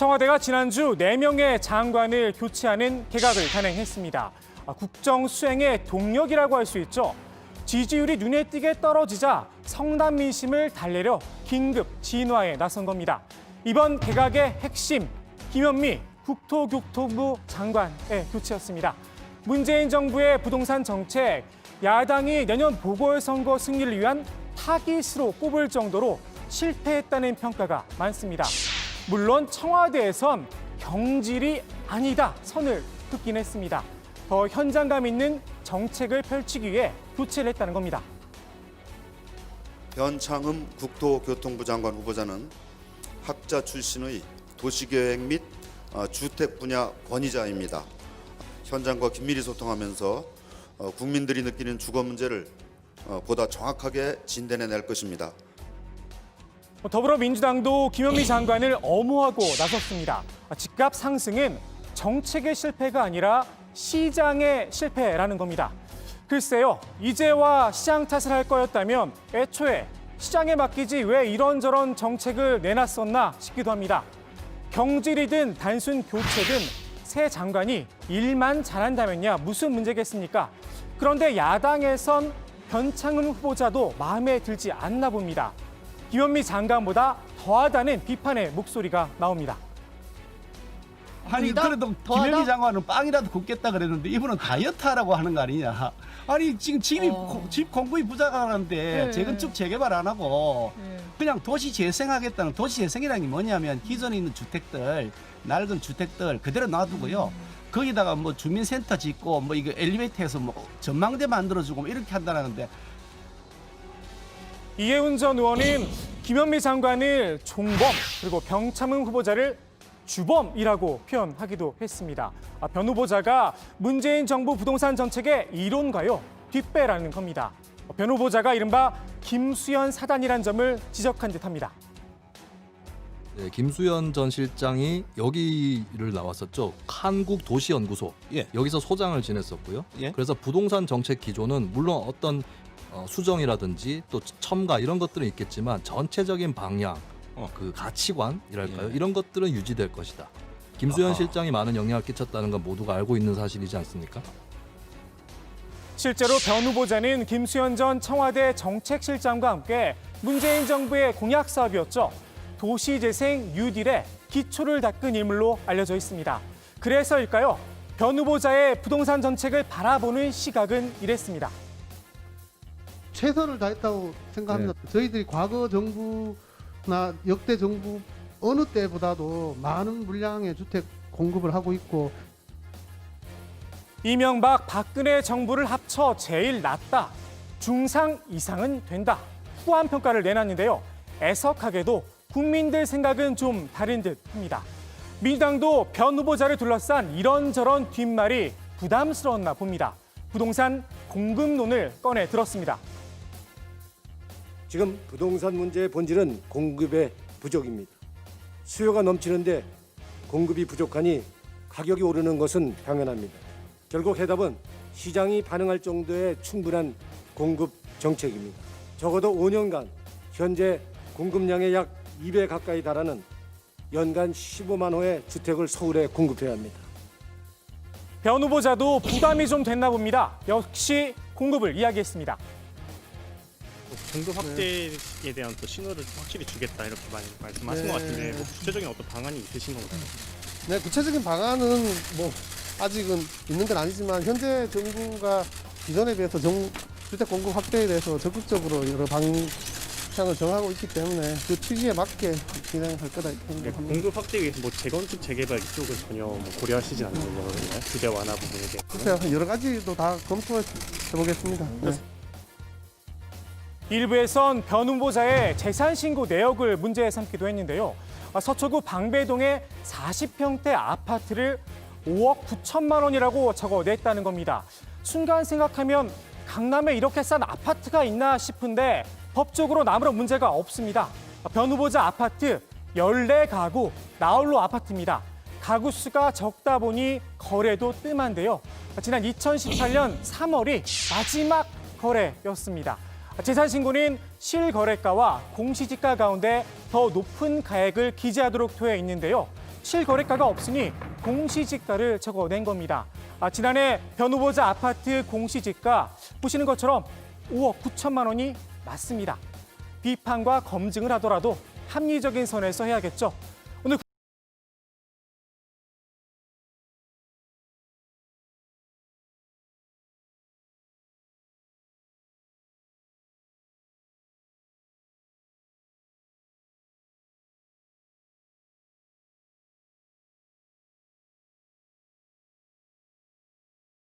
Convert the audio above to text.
청와대가 지난주 4명의 장관을 교체하는 개각을 단행했습니다. 국정 수행의 동력이라고 할 수 있죠. 지지율이 눈에 띄게 떨어지자 성남 민심을 달래려 긴급 진화에 나선 겁니다. 이번 개각의 핵심, 김현미 국토교통부 장관의 교체였습니다. 문재인 정부의 부동산 정책, 야당이 내년 보궐선거 승리를 위한 타깃으로 꼽을 정도로 실패했다는 평가가 많습니다. 물론 청와대에선 경질이 아니다 선을 긋긴 했습니다. 더 현장감 있는 정책을 펼치기 위해 교체를 했다는 겁니다. 변창흠 국토교통부 장관 후보자는 학자 출신의 도시계획 및 주택 분야 권위자입니다. 현장과 긴밀히 소통하면서 국민들이 느끼는 주거 문제를 보다 정확하게 진단해낼 것입니다. 더불어민주당도 김현미 장관을 엄호하고 나섰습니다. 집값 상승은 정책의 실패가 아니라 시장의 실패라는 겁니다. 글쎄요, 이제와 시장 탓을 할 거였다면 애초에 시장에 맡기지 왜 이런저런 정책을 내놨었나 싶기도 합니다. 경질이든 단순 교체든 새 장관이 일만 잘한다면야 무슨 문제겠습니까? 그런데 야당에선 변창흠 후보자도 마음에 들지 않나 봅니다. 김현미 장관보다 더하다는 비판의 목소리가 나옵니다. 아니 그래도 김현미 장관은 빵이라도 굽겠다 그랬는데 이분은 다이어트하라고 하는 거 아니냐. 아니 지금 집 공급이 부족하는데 재건축 재개발 안 하고 그냥 도시 재생하겠다는 도시 재생이라는 게 뭐냐면 기존에 있는 주택들 낡은 주택들 그대로 놔두고요. 거기다가 뭐 주민센터 짓고 뭐 이거 엘리베이터에서 뭐 전망대 만들어주고 뭐 이렇게 한다는데 이해훈 전 의원은 김현미 장관을 종범 그리고 변창흠 후보자를 주범이라고 표현하기도 했습니다. 변 후보자가 문재인 정부 부동산 정책의 이론가요? 뒷배라는 겁니다. 변 후보자가 이른바 김수현 사단이란 점을 지적한 듯합니다. 네, 김수현 전 실장이 여기를 나왔었죠. 한국도시연구소. 예. 여기서 소장을 지냈었고요. 예. 그래서 부동산 정책 기조는 물론 어떤 수정이라든지 또 첨가 이런 것들은 있겠지만 전체적인 방향, 그 가치관이랄까요? 예. 이런 것들은 유지될 것이다. 김수현 아하. 실장이 많은 영향을 끼쳤다는 건 모두가 알고 있는 사실이지 않습니까? 실제로 변 후보자는 김수현 전 청와대 정책실장과 함께 문재인 정부의 공약 사업이었죠. 도시재생 뉴딜의 기초를 닦은 인물로 알려져 있습니다. 그래서일까요? 변 후보자의 부동산 정책을 바라보는 시각은 이랬습니다. 최선을 다했다고 생각합니다. 저희들이 과거 정부나 역대 정부 어느 때보다도 많은 물량의 주택 공급을 하고 있고 이명박, 박근혜 정부를 합쳐 제일 낫다. 중상 이상은 된다. 후한 평가를 내놨는데요. 애석하게도 국민들 생각은 좀 다른 듯합니다. 민주당도 변 후보자를 둘러싼 이런저런 뒷말이 부담스러웠나 봅니다. 부동산 공급론을 꺼내 들었습니다. 지금 부동산 문제의 본질은 공급의 부족입니다. 수요가 넘치는데 공급이 부족하니 가격이 오르는 것은 당연합니다. 결국 해답은 시장이 반응할 정도의 충분한 공급 정책입니다. 적어도 5년간 현재 공급량의 약 2배 가까이 달하는 연간 15만 호의 주택을 서울에 공급해야 합니다. 변 후보자도 부담이 좀 됐나 봅니다. 역시 공급을 이야기했습니다. 공급 확대에 대한 또 신호를 확실히 주겠다 이렇게 많이 말씀하신 것 같은데 뭐 구체적인 어떤 방안이 있으신 건가요? 네, 구체적인 방안은 뭐 아직은 있는 건 아니지만 현재 정부가 기존에 비해서 주택 공급 확대에 대해서 적극적으로 여러 방향을 정하고 있기 때문에 그 취지에 맞게 진행할 거다 생각합니다. 공급 확대에 위해서 뭐 재건축 재개발 이쪽은 전혀 뭐 고려하시진 않는 건가요? 규제 완화 부분에 대해서? 글쎄요, 여러 가지도 다 검토해 보겠습니다. 네. 일부에선 변 후보자의 재산 신고 내역을 문제 삼기도 했는데요. 서초구 방배동의 40평대 아파트를 5억 9천만 원이라고 적어냈다는 겁니다. 순간 생각하면 강남에 이렇게 싼 아파트가 있나 싶은데 법적으로 아무런 문제가 없습니다. 변 후보자 아파트 14가구 나홀로 아파트입니다. 가구 수가 적다 보니 거래도 뜸한데요. 지난 2018년 3월이 마지막 거래였습니다. 재산 신고는 실거래가와 공시지가 가운데 더 높은 가액을 기재하도록 되어 있는데요. 실거래가가 없으니 공시지가를 적어낸 겁니다. 지난해 변 후보자 아파트 공시지가 보시는 것처럼 5억 9천만 원이 맞습니다. 비판과 검증을 하더라도 합리적인 선에서 해야겠죠.